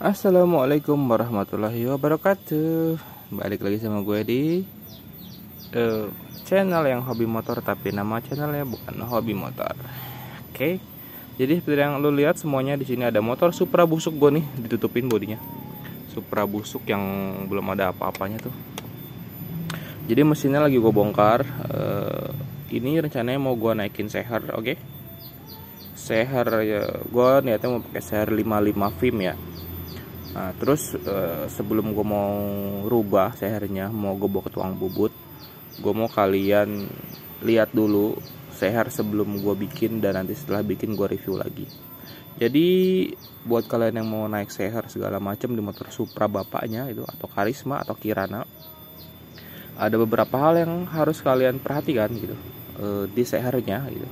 Assalamualaikum warahmatullahi wabarakatuh. Balik lagi sama gue di channel yang hobi motor, tapi nama channelnya bukan hobi motor. Oke. Jadi seperti yang lo lihat, semuanya di sini ada motor Supra busuk gue nih, ditutupin bodinya. Supra busuk yang belum ada apa-apanya tuh. Jadi mesinnya lagi gue bongkar. Ini rencananya mau gue naikin seher, oke? Seher ya, gue niatnya mau pakai seher 55 VIM ya. Nah, terus sebelum gue mau rubah sehernya, mau gue bawa ke tukang bubut, gue mau kalian lihat dulu seher sebelum gue bikin, dan nanti setelah bikin gue review lagi. Jadi buat kalian yang mau naik seher segala macam di motor Supra bapaknya itu, atau Karisma atau Kirana, ada beberapa hal yang harus kalian perhatikan gitu di sehernya gitu.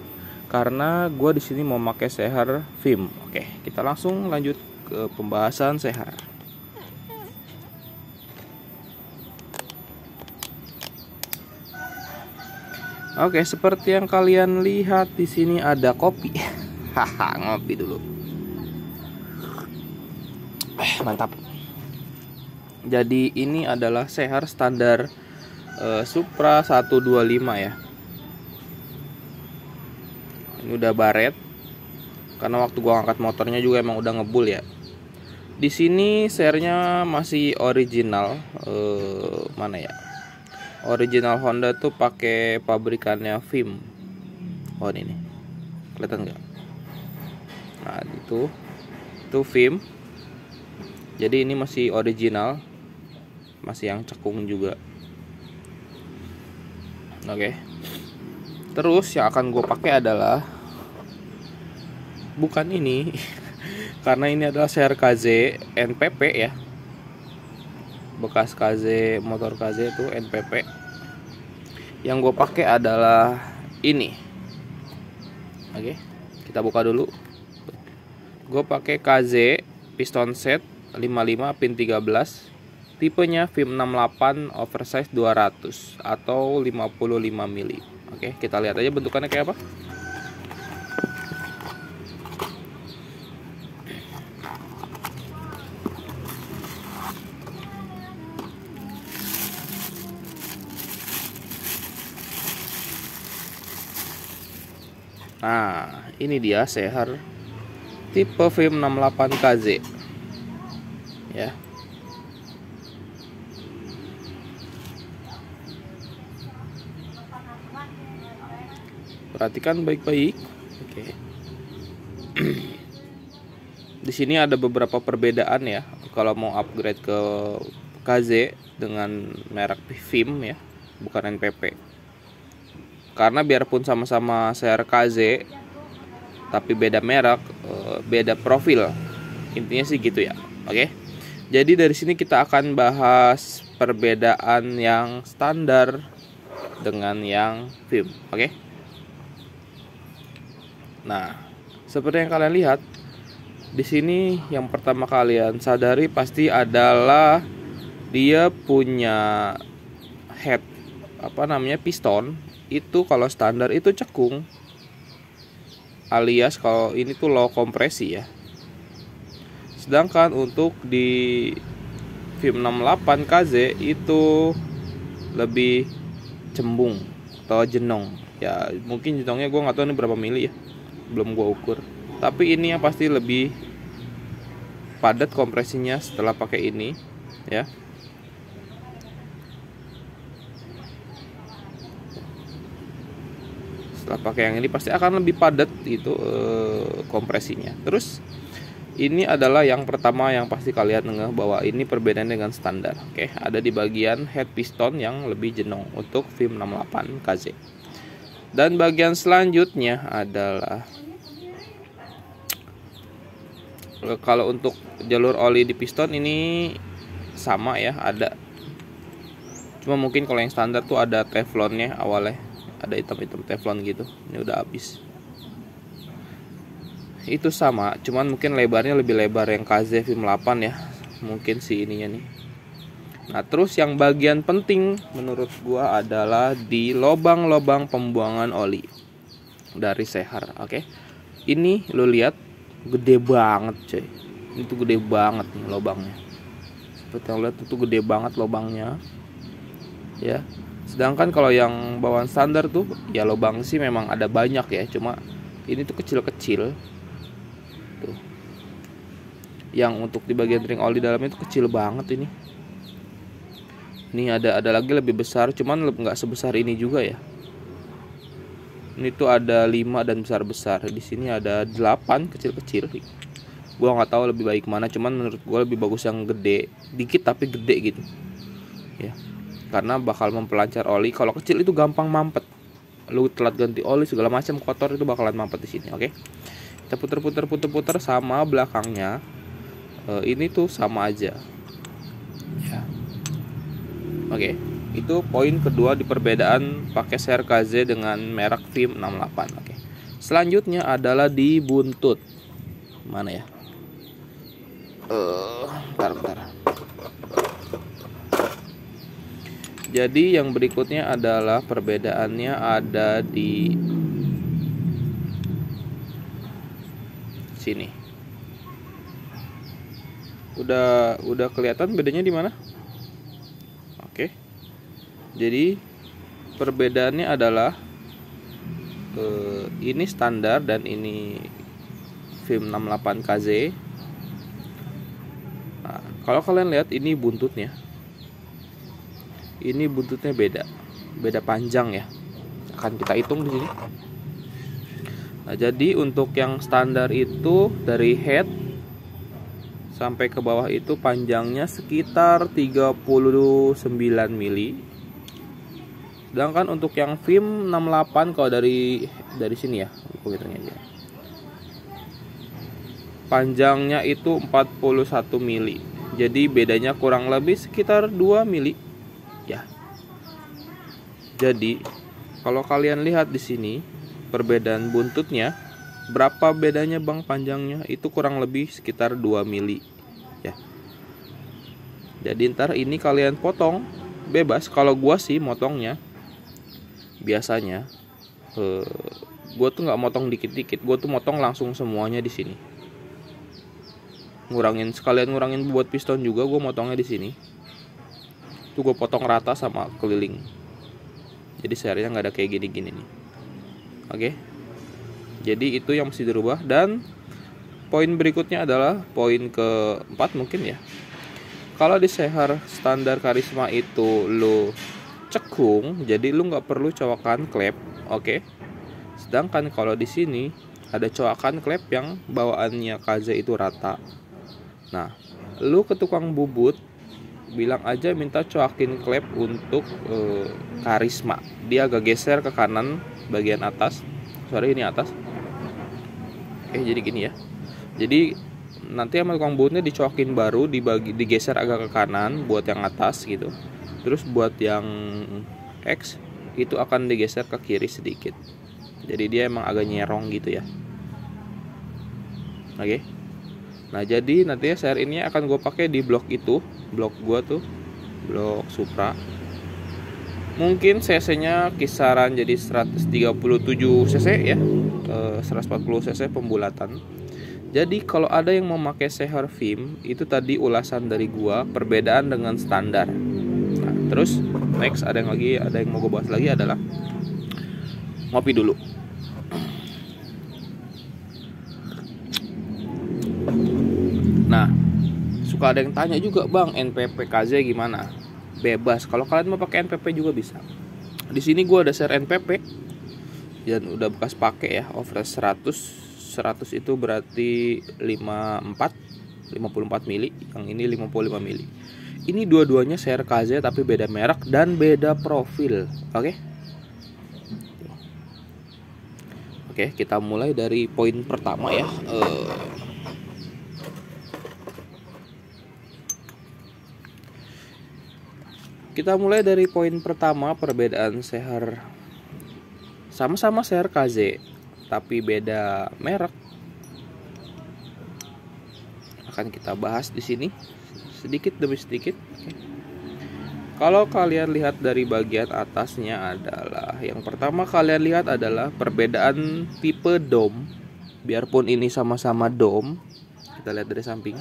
Karena gue di sini mau pakai seher VIM. Oke, kita langsung lanjut ke pembahasan seher. Oke, seperti yang kalian lihat di sini ada kopi. Haha, ngopi dulu. Mantap. Jadi ini adalah seher standar Supra 125 ya. Ini udah baret. Karena waktu gua angkat motornya juga emang udah ngebul ya. Di sini sehernya masih original, mana ya? Original Honda tuh pakai pabrikannya VIM. Oh ini nih, kelihatan nggak? Nah itu VIM. Jadi ini masih original, masih yang cekung juga. Oke. Terus yang akan gue pakai adalah bukan ini. Karena ini adalah seher KZ NPP ya, bekas KZ, motor KZ itu NPP. Yang gue pakai adalah ini. Oke, kita buka dulu. Gue pakai KZ piston set 55 pin 13, tipenya VIM 68 oversize 200 atau 55 mili. Oke, kita lihat aja bentukannya kayak apa. Nah, ini dia seher tipe VIM 68 KZ ya. Perhatikan baik-baik. Oke. Di sini ada beberapa perbedaan ya kalau mau upgrade ke KZ dengan merek VIM ya, bukan NPP. Karena biarpun sama-sama seher KZ, tapi beda merek, beda profil. Intinya sih gitu ya. Oke. Jadi dari sini kita akan bahas perbedaan yang standar dengan yang VIM. Oke. Nah, seperti yang kalian lihat di sini, yang pertama kalian sadari pasti adalah dia punya head piston. Itu kalau standar itu cekung, alias kalau ini tuh low kompresi ya. Sedangkan untuk di VIM 68 KZ itu lebih cembung atau jenong ya. Mungkin jenongnya gue nggak tahu ini berapa mili ya, belum gue ukur. Tapi ini yang pasti lebih padat kompresinya setelah pakai ini ya. Setelah pakai yang ini pasti akan lebih padat gitu kompresinya. Terus ini adalah yang pertama yang pasti kalian ngeh bahwa ini perbedaan dengan standar. Oke, ada di bagian head piston yang lebih jenong untuk VIM 68 KZ. Dan bagian selanjutnya adalah kalau untuk jalur oli di piston ini sama ya, ada. Cuma mungkin kalau yang standar tuh ada teflonnya awalnya. Ada hitam-hitam teflon gitu. Ini udah habis. Itu sama, cuman mungkin lebarnya lebih lebar yang KZ VIM 8 ya. Mungkin sih ininya nih. Nah, terus yang bagian penting menurut gua adalah di lobang-lobang pembuangan oli dari seher. Oke. Ini lo lihat gede banget, coy. Itu gede banget nih lubangnya. Seperti yang lihat itu gede banget lubangnya. Ya. Sedangkan kalau yang bawaan standar tuh ya lubang sih memang ada banyak ya, cuma ini tuh kecil-kecil. Tuh. Yang untuk di bagian ring oli dalamnya itu kecil banget ini. Ini ada lagi lebih besar, cuman nggak sebesar ini juga ya. Ini tuh ada 5 dan besar-besar. Di sini ada 8 kecil-kecil. Gua nggak tahu lebih baik mana, cuman menurut gua lebih bagus yang gede, dikit tapi gede gitu. Ya. Karena bakal mempelancar oli. Kalau kecil itu gampang mampet. Lu telat ganti oli segala macam kotor itu bakalan mampet di sini, oke? Kita puter sama belakangnya. Ini tuh sama aja. Ya. Oke, itu poin kedua di perbedaan pakai CRKZ dengan merek VIM 68. Oke. Selanjutnya adalah di buntut. Mana ya? Bentar. Jadi yang berikutnya adalah perbedaannya ada di sini. Udah kelihatan bedanya di mana? Oke. Jadi perbedaannya adalah ini standar dan ini VIM 68KZ. Nah, kalau kalian lihat ini buntutnya. Ini buntutnya beda panjang ya. Akan kita hitung di sini. Nah, jadi untuk yang standar itu dari head sampai ke bawah itu panjangnya sekitar 39 mili. Sedangkan untuk yang VIM 68 kalau dari sini ya, aku hitungnya aja. Panjangnya itu 41 mili. Jadi bedanya kurang lebih sekitar 2 mili. Ya. Jadi kalau kalian lihat di sini perbedaan buntutnya, berapa bedanya Bang panjangnya? Itu kurang lebih sekitar 2 mili. Ya. Jadi ntar ini kalian potong bebas. Kalau gua sih motongnya biasanya gua tuh nggak motong dikit-dikit, gua tuh motong langsung semuanya di sini. Sekalian ngurangin bobot piston juga, gua motongnya di sini. Tuh gue potong rata sama keliling. Jadi serinya nggak ada kayak gini-gini nih. Oke. Jadi itu yang mesti dirubah. Dan poin berikutnya adalah poin keempat mungkin ya. Kalau di Sehar standar Karisma itu lo cekung, jadi lu nggak perlu cowakan klep, oke? Sedangkan kalau di sini ada cowakan klep yang bawaannya KZ itu rata. Nah, lu ke tukang bubut bilang aja minta coakin klep untuk Karisma. Dia agak geser ke kanan bagian atas. Sorry, ini atas. Jadi gini ya. Jadi nanti sama tukang bubutnya dicoakin baru, digeser agak ke kanan buat yang atas gitu. Terus buat yang X itu akan digeser ke kiri sedikit. Jadi dia emang agak nyerong gitu ya. Oke. Nah, jadi nantinya share ini akan gue pakai di blok itu, blok gue tuh, blok Supra. Mungkin cc-nya kisaran jadi 137 cc ya, 140 cc pembulatan. Jadi kalau ada yang mau pakai Sehar VIM, itu tadi ulasan dari gua perbedaan dengan standar. Nah, terus next ada yang mau gue bahas lagi adalah ngopi dulu. Nah, suka ada yang tanya juga, Bang, NPP KZ gimana? Bebas. Kalau kalian mau pakai NPP juga bisa. Di sini gue ada share NPP dan udah bekas pakai ya, offroad 100 itu berarti 54 mili, yang ini 55 mili. Ini dua-duanya share KZ tapi beda merek dan beda profil. Oke, kita mulai dari poin pertama ya. Kita mulai dari poin pertama, perbedaan Sehar. Sama-sama Sehar KZ, tapi beda merek. Akan kita bahas di sini sedikit demi sedikit. Kalau kalian lihat dari bagian atasnya adalah, yang pertama kalian lihat adalah perbedaan tipe dom. Biarpun ini sama-sama dom, Kita lihat dari samping.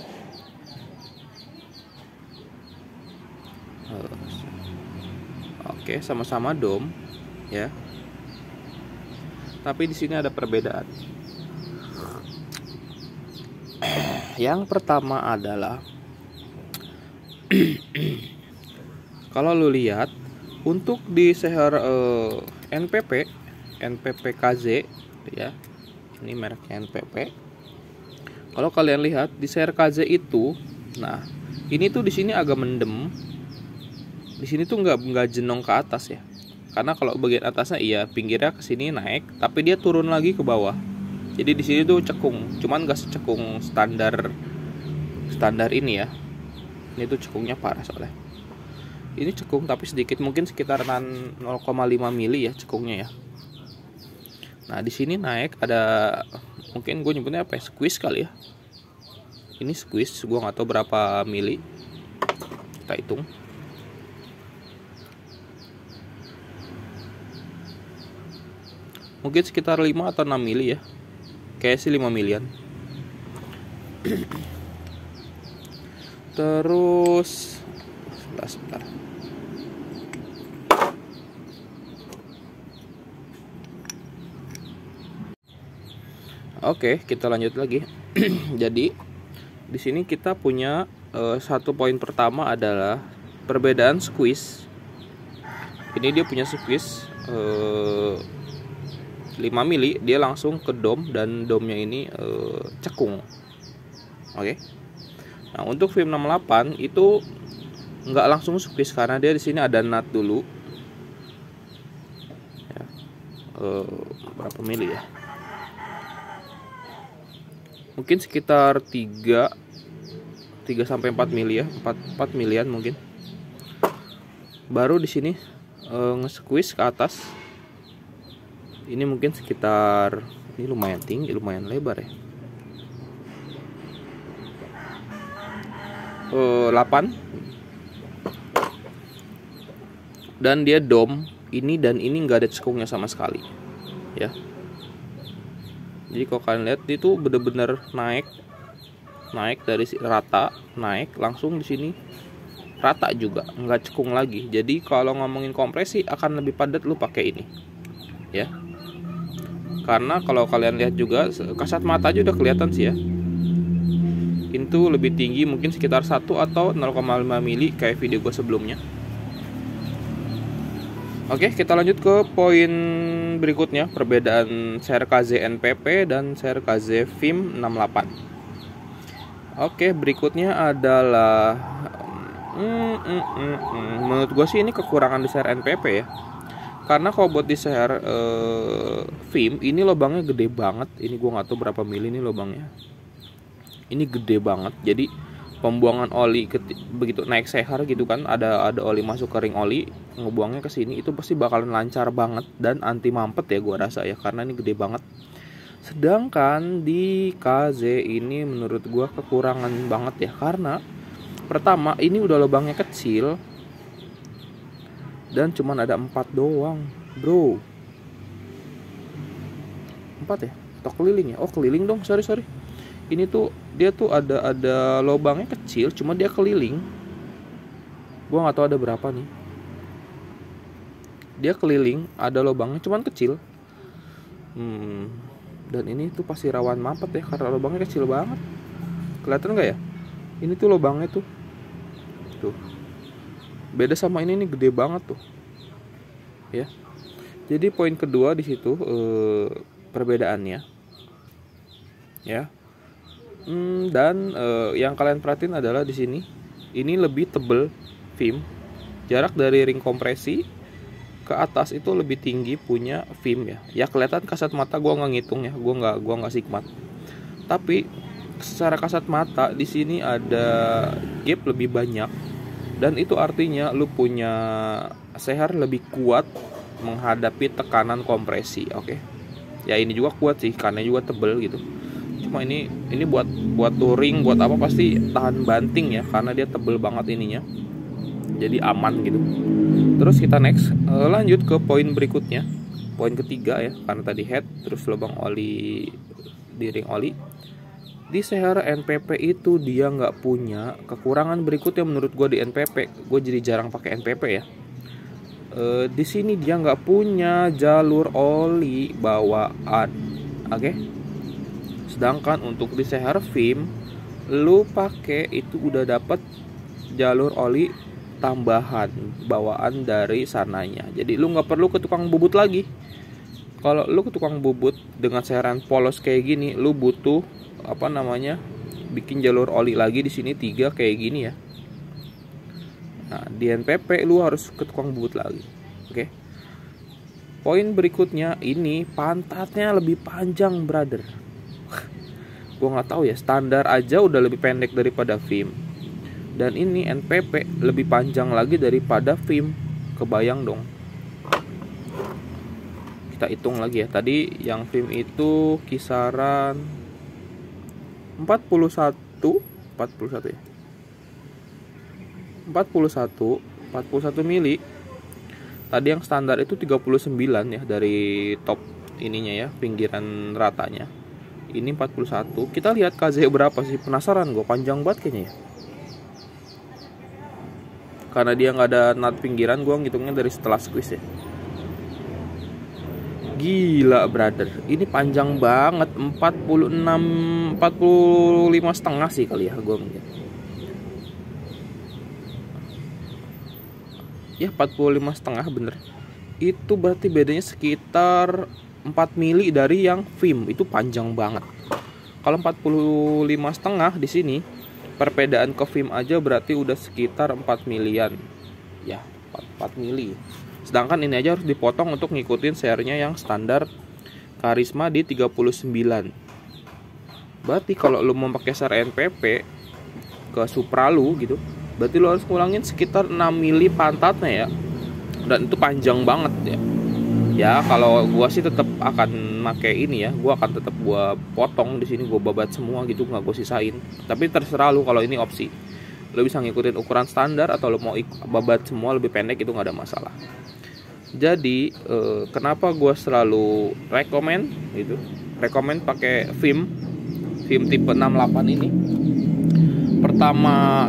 Oke, sama-sama dom ya. Tapi di sini ada perbedaan. Yang pertama adalah kalau lu lihat untuk di seher NPP KZ ya. Ini mereknya NPP. Kalau kalian lihat di seher KZ itu, nah, ini tuh di sini agak mendem. Di sini tuh nggak jenong ke atas ya. Karena kalau bagian atasnya iya pinggirnya ke sini naik, tapi dia turun lagi ke bawah. Jadi di sini tuh cekung, cuman nggak secekung standar ini ya. Ini tuh cekungnya parah soalnya. Ini cekung tapi sedikit, mungkin sekitaran 0,5 mili ya cekungnya ya. Nah di sini naik ada, mungkin gue nyebutnya apa ya, squeeze kali ya. Ini squeeze, gue nggak tahu berapa mili. Kita hitung. Mungkin sekitar 5 atau 6 mili ya. Kayak sih 5 milian. Terus sebentar. Oke, kita lanjut lagi. Jadi di sini kita punya satu poin pertama adalah perbedaan squeeze. Ini dia punya squeeze 5 mili, dia langsung ke dom dan domnya ini cekung. Oke. Nah, untuk film 68 itu nggak langsung squeeze karena dia di sini ada nut dulu. Ya. Berapa mili ya? Mungkin sekitar 3 sampai 4 mili ya, 4 milian mungkin. Baru di sini nge-squeeze ke atas. Ini mungkin sekitar, ini lumayan tinggi, lumayan lebar ya. 8. Dan dia dom ini dan ini nggak ada cekungnya sama sekali ya. Jadi kalau kalian lihat itu bener-bener naik dari rata, naik langsung di sini rata juga, nggak cekung lagi. Jadi kalau ngomongin kompresi akan lebih padat lu pakai ini ya. Karena kalau kalian lihat juga kasat mata aja udah kelihatan sih ya. Itu lebih tinggi, mungkin sekitar 1 atau 0,5 mili kayak video gue sebelumnya. Oke, kita lanjut ke poin berikutnya, perbedaan seher KZ NPP dan seher KZ film 68. Oke, berikutnya adalah menurut gue sih ini kekurangan di seher NPP ya. Karena kalau buat di seher film ini lubangnya gede banget. Ini gue nggak tahu berapa mili ini lubangnya. Ini gede banget. Jadi pembuangan oli begitu naik seher gitu kan, ada oli masuk ke ring oli, ngebuangnya ke sini itu pasti bakalan lancar banget dan anti mampet ya gue rasa ya, karena ini gede banget. Sedangkan di KZ ini menurut gue kekurangan banget ya, karena pertama ini udah lubangnya kecil. Dan cuman ada 4 doang, bro. 4 ya? Atau keliling ya? Oh keliling dong, sorry. Ini tuh dia tuh ada lubangnya kecil, cuma dia keliling. Gua nggak tahu ada berapa nih. Dia keliling, ada lubangnya cuman kecil. Dan ini tuh pasti rawan mampet ya, karena lubangnya kecil banget. Kelihatan nggak ya? Ini tuh lubangnya tuh. Beda sama ini gede banget tuh ya. Jadi poin kedua di situ perbedaannya ya. Dan yang kalian perhatiin adalah di sini ini lebih tebel film. Jarak dari ring kompresi ke atas itu lebih tinggi punya film ya. Ya kelihatan kasat mata, gua nggak ngitung ya, gua nggak sikmat. Tapi secara kasat mata di sini ada gap lebih banyak. Dan itu artinya lu punya seher lebih kuat menghadapi tekanan kompresi, oke? Ya ini juga kuat sih, karena juga tebel gitu. Cuma ini buat touring, buat apa pasti tahan banting ya, karena dia tebel banget ininya. Jadi aman gitu. Terus kita next, lanjut ke poin berikutnya, poin ketiga ya, karena tadi head, terus lubang oli di ring oli. Di Seher NPP itu dia nggak punya kekurangan berikutnya menurut gue di NPP. Gue jadi jarang pakai NPP ya. Di sini dia nggak punya jalur oli bawaan, oke? Sedangkan untuk di Seher Vim, lu pakai itu udah dapet jalur oli tambahan bawaan dari sananya. Jadi lu nggak perlu ke tukang bubut lagi. Kalau lu ke tukang bubut dengan seheran polos kayak gini, lu butuh bikin jalur oli lagi di sini 3 kayak gini ya. Nah, di NPP lu harus ke tukang bubut lagi. Oke. Poin berikutnya, ini pantatnya lebih panjang, brother. Gua nggak tahu ya, standar aja udah lebih pendek daripada Vim. Dan ini NPP lebih panjang lagi daripada Vim. Kebayang dong. Kita hitung lagi ya. Tadi yang Vim itu kisaran 41 ya. 41 mili. Tadi yang standar itu 39 ya dari top ininya ya, pinggiran ratanya. Ini 41. Kita lihat KZ berapa sih? Penasaran gue, panjang banget kayaknya ya. Karena dia nggak ada nut pinggiran, gue ngitungnya dari setelah squeeze ya. Gila, brother. Ini panjang banget, 45 setengah sih kali ya gue mungkin. Ya 45 setengah bener. Itu berarti bedanya sekitar 4 mili dari yang Vim. Itu panjang banget. Kalau 45 setengah di sini, perbedaan ke Vim aja berarti udah sekitar 4 milian. Ya 4 mili. Sedangkan ini aja harus dipotong untuk ngikutin sehernya yang standar Karisma di 39. Berarti kalau lu mau pakai ser NPP ke Supra lu gitu, berarti lo harus ngulangin sekitar 6 mili pantatnya ya. Dan itu panjang banget ya. Ya kalau gua sih tetap akan pakai ini ya. Gua akan tetap gua potong di sini, gua babat semua gitu, nggak gua sisain. Tapi terserah lu, kalau ini opsi. Lo bisa ngikutin ukuran standar atau lo mau babat semua lebih pendek, itu nggak ada masalah. Jadi kenapa gua selalu rekomend pakai Vim tipe 68 ini. Pertama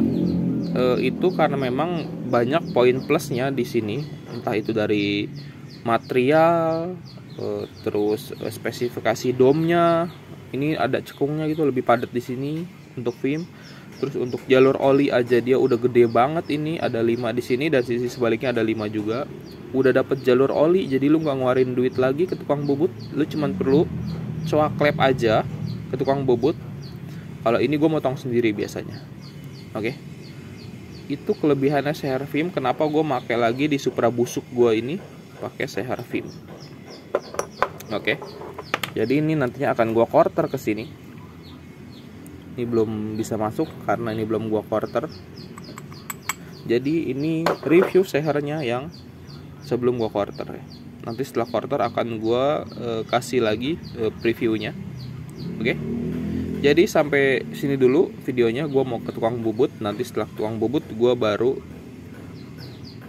itu karena memang banyak poin plusnya di sini, entah itu dari material, terus spesifikasi domnya, ini ada cekungnya gitu, lebih padat di sini untuk Vim. Terus untuk jalur oli aja dia udah gede banget, ini ada 5 di sini dan sisi sebaliknya ada 5 juga. Udah dapet jalur oli, jadi lu nggak ngeluarin duit lagi ke tukang bubut, lu cuman perlu coak klep aja ke tukang bubut. Kalau ini gue motong sendiri biasanya. Oke. Itu kelebihannya Seher Vim. Kenapa gue pakai lagi di Supra busuk gue ini pakai Seher Vim. Oke. Jadi ini nantinya akan gue quarter ke sini. Ini belum bisa masuk karena ini belum gue quarter. Jadi ini review sehernya yang sebelum gue quarter ya. Nanti setelah quarter akan gue kasih lagi previewnya. Oke. Jadi sampai sini dulu videonya, gue mau ke tukang bubut. Nanti setelah tukang bubut gue baru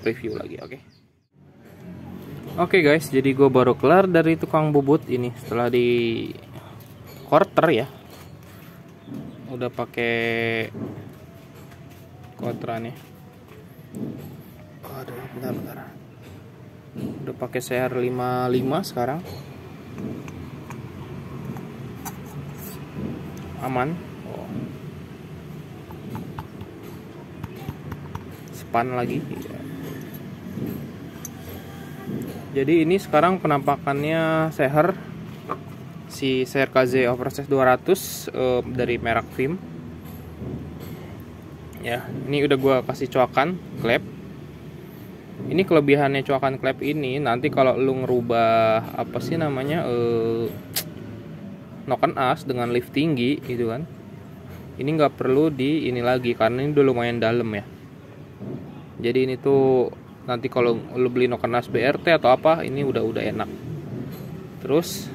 review lagi, oke? Oke guys, jadi gue baru kelar dari tukang bubut ini setelah di quarter ya. Udah pakai quarterannya. Aduh, bentar. Udah pakai Seher 55 sekarang. Aman. Span lagi. Jadi ini sekarang penampakannya Seher, si Seher KZ Oversize 200 dari merek Vim. Ya, ini udah gua kasih coakan klep. Ini kelebihannya coakan klep ini, nanti kalau lu ngerubah noken as dengan lift tinggi gitu kan, ini nggak perlu di ini lagi karena ini udah lumayan dalam ya. Jadi ini tuh nanti kalau lu beli noken as BRT atau apa, ini udah enak. Terus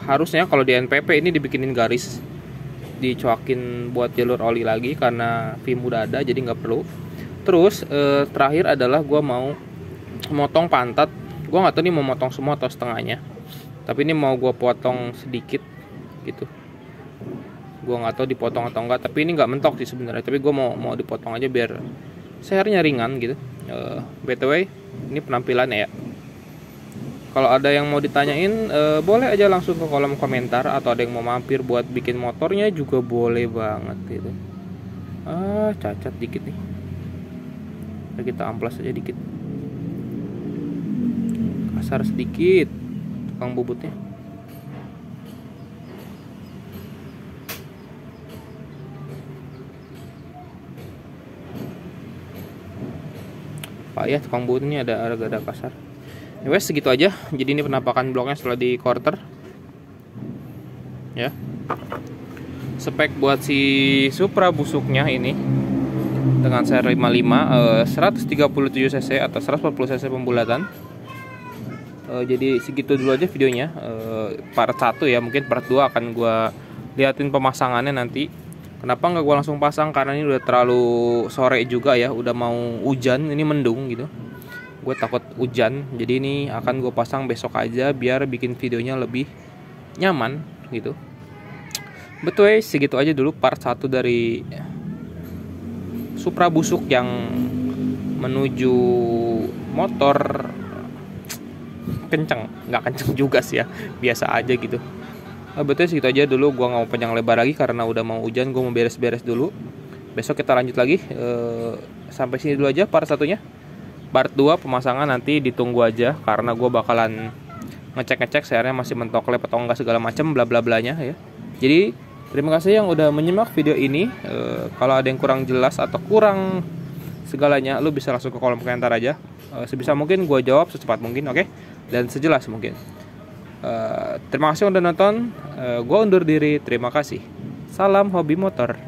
harusnya kalau di NPP ini dibikinin garis, dicoakin buat jalur oli lagi karena Vim udah ada, jadi nggak perlu. Terus terakhir adalah gua mau motong pantat. Gua nggak tahu nih mau motong semua atau setengahnya, tapi ini mau gua potong sedikit gitu. Gua nggak tahu dipotong atau enggak, tapi ini nggak mentok sih sebenarnya, tapi gue mau dipotong aja biar sehernya ringan gitu. BTW ini penampilannya ya. Kalau ada yang mau ditanyain, boleh aja langsung ke kolom komentar, atau ada yang mau mampir buat bikin motornya juga boleh banget gitu. Cacat dikit nih, kita amplas aja dikit, kasar sedikit tukang bubutnya. Pak ya, tukang bubut ini ada kasar. Anyways, segitu aja. Jadi ini penampakan bloknya setelah di quarter ya. Spek buat si Supra busuknya ini dengan seri 55, 137 cc atau 140 cc pembulatan. Jadi segitu dulu aja videonya, part 1 ya. Mungkin part 2 akan gue liatin pemasangannya nanti. Kenapa nggak gue langsung pasang, karena ini udah terlalu sore juga ya, udah mau hujan, ini mendung gitu. Gue takut hujan, jadi ini akan gue pasang besok aja biar bikin videonya lebih nyaman gitu. Betul, segitu aja dulu part 1 dari Supra busuk yang menuju motor kenceng. Nggak kenceng juga sih ya, biasa aja gitu. Betul, segitu aja dulu. Gue nggak mau panjang lebar lagi karena udah mau hujan. Gue mau beres-beres dulu. Besok kita lanjut lagi. Sampai sini dulu aja part 1-nya. Part 2 pemasangan nanti ditunggu aja, karena gue bakalan ngecek sehernya masih mentok lep atau enggak segala macam bla bla blanya ya. Jadi terima kasih yang udah menyimak video ini. Kalau ada yang kurang jelas atau kurang segalanya, lu bisa langsung ke kolom komentar aja. Sebisa mungkin gue jawab secepat mungkin, oke? Dan sejelas mungkin. Terima kasih udah nonton. Gue undur diri. Terima kasih. Salam hobi motor.